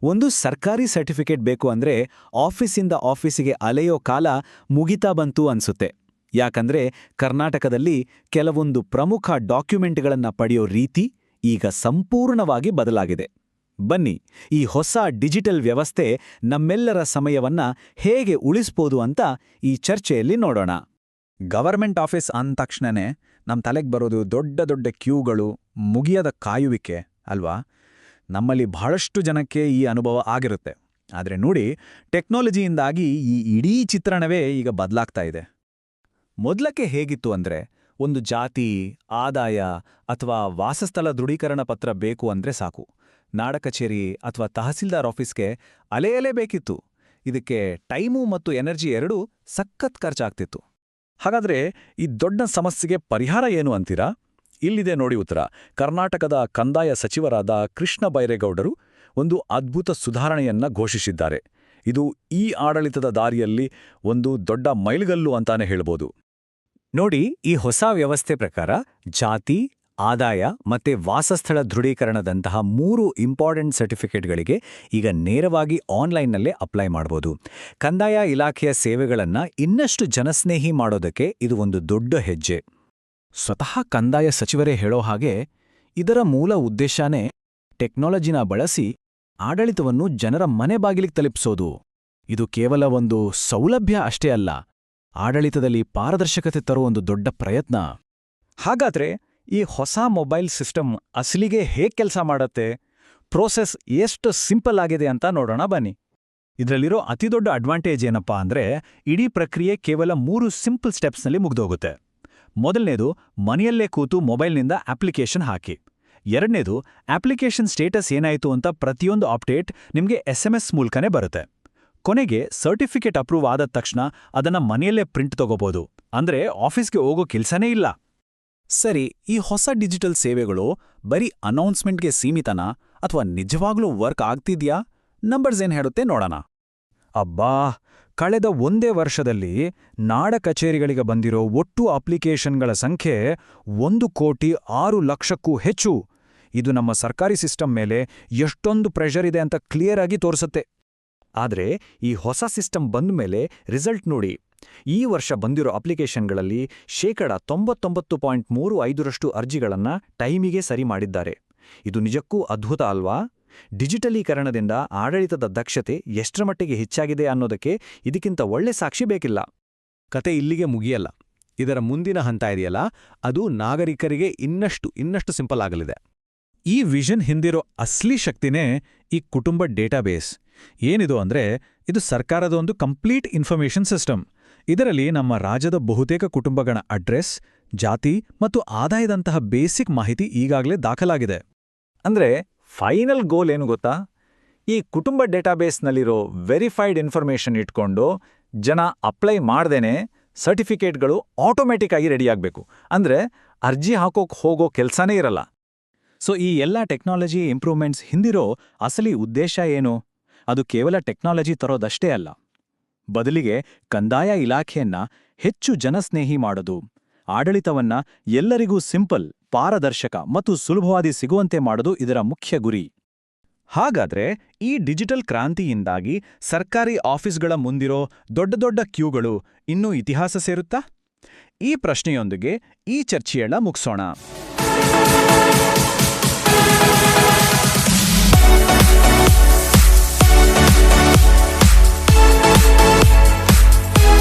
ಒಂದು ಸರ್ಕಾರಿ ಸರ್ಟಿಫಿಕೇಟ್ ಬೇಕು ಅಂದ್ರೆ ಆಫೀಸಿಂದ ಆಫೀಸಿಗೆ ಅಲೆಯೋ ಕಾಲ ಮುಗಿತಾ ಬಂತು ಅನ್ಸುತ್ತೆ. ಯಾಕಂದ್ರೆ ಕರ್ನಾಟಕದಲ್ಲಿ ಕೆಲವೊಂದು ಪ್ರಮುಖ ಡಾಕ್ಯುಮೆಂಟ್ಗಳನ್ನ ಪಡೆಯೋ ರೀತಿ ಈಗ ಸಂಪೂರ್ಣವಾಗಿ ಬದಲಾಗಿದೆ. ಬನ್ನಿ, ಈ ಹೊಸ ಡಿಜಿಟಲ್ ವ್ಯವಸ್ಥೆ ನಮ್ಮೆಲ್ಲರ ಸಮಯವನ್ನ ಹೇಗೆ ಉಳಿಸ್ಬೋದು ಅಂತ ಈ ಚರ್ಚೆಯಲ್ಲಿ ನೋಡೋಣ. ಗವರ್ಮೆಂಟ್ ಆಫೀಸ್ ಅಂದ ತಕ್ಷಣನೇ ನಮ್ಮ ತಲೆಗೆ ಬರೋದು ದೊಡ್ಡ ದೊಡ್ಡ ಕ್ಯೂಗಳು, ಮುಗಿಯದ ಕಾಯುವಿಕೆ ಅಲ್ವಾ? ನಮ್ಮಲ್ಲಿ ಬಹಳಷ್ಟು ಜನಕ್ಕೆ ಈ ಅನುಭವ ಆಗಿರುತ್ತೆ. ಆದರೆ ನೋಡಿ, ಟೆಕ್ನಾಲಜಿಯಿಂದಾಗಿ ಈ ಇಡೀ ಚಿತ್ರಣವೇ ಈಗ ಬದಲಾಗ್ತಾ ಇದೆ. ಮೊದಲಕ್ಕೆ ಹೇಗಿತ್ತು ಅಂದ್ರೆ, ಒಂದು ಜಾತಿ, ಆದಾಯ ಅಥವಾ ವಾಸಸ್ಥಳ ದೃಢೀಕರಣ ಪತ್ರ ಬೇಕು ಅಂದ್ರೆ ಸಾಕು, ನಾಡ ಕಚೇರಿ ಅಥವಾ ತಹಸೀಲ್ದಾರ್ ಆಫೀಸ್ಗೆ ಅಲೆಯಲೇ ಬೇಕಿತ್ತು. ಇದಕ್ಕೆ ಟೈಮು ಮತ್ತು ಎನರ್ಜಿ ಎರಡೂ ಸಖತ್ ಖರ್ಚಾಗ್ತಿತ್ತು. ಹಾಗಾದ್ರೆ ಈ ದೊಡ್ಡ ಸಮಸ್ಯೆಗೆ ಪರಿಹಾರ ಏನು ಅಂತೀರಾ? ಇಲ್ಲಿದೆ ನೋಡಿ ಉತ್ತರ. ಕರ್ನಾಟಕದ ಕಂದಾಯ ಸಚಿವರಾದ ಕೃಷ್ಣ ಬೈರೇಗೌಡರು ಒಂದು ಅದ್ಭುತ ಸುಧಾರಣೆಯನ್ನ ಘೋಷಿಸಿದ್ದಾರೆ. ಇದು ಈ ಆಡಳಿತದ ದಾರಿಯಲ್ಲಿ ಒಂದು ದೊಡ್ಡ ಮೈಲಿಗಲ್ಲು ಅಂತಾನೆ ಹೇಳ್ಬೋದು. ನೋಡಿ, ಈ ಹೊಸ ವ್ಯವಸ್ಥೆ ಪ್ರಕಾರ ಜಾತಿ, ಆದಾಯ ಮತ್ತೆ ವಾಸಸ್ಥಳ ದೃಢೀಕರಣದಂತಹ 3 ಇಂಪಾರ್ಟೆಂಟ್ ಸರ್ಟಿಫಿಕೇಟ್ಗಳಿಗೆ ಈಗ ನೇರವಾಗಿ ಆನ್ಲೈನ್ನಲ್ಲೇ ಅಪ್ಲೈ ಮಾಡಬಹುದು. ಕಂದಾಯ ಇಲಾಖೆಯ ಸೇವೆಗಳನ್ನ ಇನ್ನಷ್ಟು ಜನಸ್ನೇಹಿ ಮಾಡೋದಕ್ಕೆ ಇದು ಒಂದು ದೊಡ್ಡ ಹೆಜ್ಜೆ. ಸ್ವತಃ ಕಂದಾಯ ಸಚಿವರೇ ಹೇಳೋ ಹಾಗೆ ಇದರ ಮೂಲ ಉದ್ದೇಶನೇ ಟೆಕ್ನಾಲಜಿನ ಬಳಸಿ ಆಡಳಿತವನ್ನು ಜನರ ಮನೆ ಬಾಗಿಲಿಗೆ ತಲುಪಿಸೋದು. ಇದು ಕೇವಲ ಒಂದು ಸೌಲಭ್ಯ ಅಷ್ಟೇ ಅಲ್ಲ, ಆಡಳಿತದಲ್ಲಿ ಪಾರದರ್ಶಕತೆ ತರುವ ಒಂದು ದೊಡ್ಡ ಪ್ರಯತ್ನ. ಹಾಗಾದ್ರೆ ಈ ಹೊಸ ಮೊಬೈಲ್ ಸಿಸ್ಟಮ್ ಅಸಲಿಗೆ ಹೇಗೆ ಕೆಲಸ ಮಾಡತ್ತೆ, ಪ್ರೋಸೆಸ್ ಎಷ್ಟು ಸಿಂಪಲ್ ಆಗಿದೆ ಅಂತ ನೋಡೋಣ ಬನ್ನಿ. ಇದರಲ್ಲಿರೋ ಅತಿದೊಡ್ಡ ಅಡ್ವಾಂಟೇಜ್ ಏನಪ್ಪಾ ಅಂದ್ರೆ, ಇಡೀ ಪ್ರಕ್ರಿಯೆ ಕೇವಲ 3 ಸಿಂಪಲ್ ಸ್ಟೆಪ್ಸ್ನಲ್ಲಿ ಮುಗ್ದೋಗುತ್ತೆ. ಮೊದಲನೇದು, ಮನೆಯಲ್ಲೇ ಕೂತು ಮೊಬೈಲ್ನಿಂದ ಅಪ್ಲಿಕೇಶನ್ ಹಾಕಿ. ಎರಡನೇದು, ಅಪ್ಲಿಕೇಶನ್ ಸ್ಟೇಟಸ್ ಏನಾಯಿತು ಅಂತ ಪ್ರತಿಯೊಂದು ಅಪ್ಡೇಟ್ ನಿಮಗೆ SMS ಮೂಲಕನೇ ಬರುತ್ತೆ. ಕೊನೆಗೆ ಸರ್ಟಿಫಿಕೇಟ್ ಅಪ್ರೂವ್ ಆದ ತಕ್ಷಣ ಅದನ್ನ ಮನೆಯಲ್ಲೇ ಪ್ರಿಂಟ್ ತಗೋಬಹುದು. ಅಂದ್ರೆ ಆಫೀಸ್ಗೆ ಹೋಗೋ ಕೆಲ್ಸನೇ ಇಲ್ಲ. ಸರಿ, ಈ ಹೊಸ ಡಿಜಿಟಲ್ ಸೇವೆಗಳು ಬರೀ ಅನೌನ್ಸ್ಮೆಂಟ್ಗೆ ಸೀಮಿತನಾ ಅಥವಾ ನಿಜವಾಗ್ಲೂ ವರ್ಕ್ ಆಗ್ತಿದ್ಯಾ? ನಂಬರ್ಸ್ ಏನ್ ಹೇಳುತ್ತೆ ನೋಡೋಣ. ಅಬ್ಬಾ, ಕಳೆದ ಒಂದೇ ವರ್ಷದಲ್ಲಿ ನಾಡ ಕಚೇರಿಗಳಿಗೆ ಬಂದಿರೋ ಒಟ್ಟು ಅಪ್ಲಿಕೇಶನ್ಗಳ ಸಂಖ್ಯೆ 1,06,00,000ಕ್ಕೂ ಹೆಚ್ಚು. ಇದು ನಮ್ಮ ಸರ್ಕಾರಿ ಸಿಸ್ಟಮ್ ಮೇಲೆ ಎಷ್ಟೊಂದು ಪ್ರೆಷರ್ ಇದೆ ಅಂತ ಕ್ಲಿಯರ್ ಆಗಿ ತೋರಿಸುತ್ತೆ. ಆದ್ರೆ ಈ ಹೊಸ ಸಿಸ್ಟಮ್ ಬಂದ್ಮೇಲೆ ರಿಸಲ್ಟ್ ನೋಡಿ. ಈ ವರ್ಷ ಬಂದಿರೋ ಅಪ್ಲಿಕೇಶನ್ಗಳಲ್ಲಿ 99.35% ಅರ್ಜಿಗಳನ್ನ ಟೈಮಿಗೆ ಸರಿ ಮಾಡಿದ್ದಾರೆ. ಇದು ನಿಜಕ್ಕೂ ಅದ್ಭುತ ಅಲ್ವಾ? ಡಿಜಿಟಲೀಕರಣದಿಂದ ಆಡಳಿತದ ದಕ್ಷತೆ ಎಷ್ಟರ ಮಟ್ಟಿಗೆ ಹೆಚ್ಚಾಗಿದೆ ಅನ್ನೋದಕ್ಕೆ ಇದಕ್ಕಿಂತ ಒಳ್ಳೆ ಸಾಕ್ಷಿ ಬೇಕಿಲ್ಲ. ಕತೆ ಇಲ್ಲಿಗೆ ಮುಗಿಯಲ್ಲ. ಇದರ ಮುಂದಿನ ಹಂತ ಇದೆಯಲ್ಲ, ಅದು ನಾಗರಿಕರಿಗೆ ಇನ್ನಷ್ಟು ಸಿಂಪಲ್ ಆಗಲಿದೆ. ಈ ವಿಷನ್ ಹಿಂದಿರೋ ಅಸ್ಲಿ ಶಕ್ತಿನೇ ಈ ಕುಟುಂಬ ಡೇಟಾಬೇಸ್. ಏನಿದು ಅಂದ್ರೆ, ಇದು ಸರ್ಕಾರದ ಒಂದು ಕಂಪ್ಲೀಟ್ ಇನ್ಫಾರ್ಮೇಷನ್ ಸಿಸ್ಟಮ್. ಇದರಲ್ಲಿ ನಮ್ಮ ರಾಜ್ಯದ ಬಹುತೇಕ ಕುಟುಂಬಗಳ ಅಡ್ರೆಸ್, ಜಾತಿ ಮತ್ತು ಆದಾಯದಂತಹ ಬೇಸಿಕ್ ಮಾಹಿತಿ ಈಗಾಗಲೇ ದಾಖಲಾಗಿದೆ. ಅಂದ್ರೆ ಫೈನಲ್ ಗೋಲ್ ಏನು ಗೊತ್ತಾ? ಈ ಕುಟುಂಬ ಡೇಟಾಬೇಸ್ನಲ್ಲಿರೋ ವೆರಿಫೈಡ್ ಇನ್ಫಾರ್ಮೇಷನ್ ಇಟ್ಕೊಂಡು ಜನ ಅಪ್ಲೈ ಮಾಡ್ದೇನೆ ಸರ್ಟಿಫಿಕೇಟ್ಗಳು ಆಟೋಮ್ಯಾಟಿಕ್ ಆಗಿ ರೆಡಿಯಾಗಬೇಕು. ಅಂದ್ರೆ ಅರ್ಜಿ ಹಾಕೋಕ್ ಹೋಗೋ ಕೆಲ್ಸನೇ ಇರಲ್ಲ. ಸೊ ಈ ಎಲ್ಲ ಟೆಕ್ನಾಲಜಿ ಇಂಪ್ರೂವ್ಮೆಂಟ್ಸ್ ಹಿಂದಿರೋ ಅಸಲಿ ಉದ್ದೇಶ ಏನು? ಅದು ಕೇವಲ ಟೆಕ್ನಾಲಜಿ ತರೋದಷ್ಟೇ ಅಲ್ಲ. ಬದಲಿಗೆ ಕಂದಾಯ ಇಲಾಖೆಯನ್ನ ಹೆಚ್ಚು ಜನಸ್ನೇಹಿ ಮಾಡೋದು, ಆಡಳಿತವನ್ನ ಎಲ್ಲರಿಗೂ ಸಿಂಪಲ್, ಪಾರದರ್ಶಕ ಮತ್ತು ಸುಲಭವಾಗಿ ಸಿಗುವಂತೆ ಮಾಡೋದು ಇದರ ಮುಖ್ಯ ಗುರಿ. ಹಾಗಾದ್ರೆ ಈ ಡಿಜಿಟಲ್ ಕ್ರಾಂತಿಯಿಂದಾಗಿ ಸರ್ಕಾರಿ ಆಫೀಸ್ಗಳ ಮುಂದಿರೋ ದೊಡ್ಡ ದೊಡ್ಡ ಕ್ಯೂಗಳು ಇನ್ನೂ ಇತಿಹಾಸ ಸೇರುತ್ತಾ? ಈ ಪ್ರಶ್ನೆಯೊಂದಿಗೆ ಈ ಚರ್ಚೆಯನ್ನ ಮುಗಿಸೋಣ.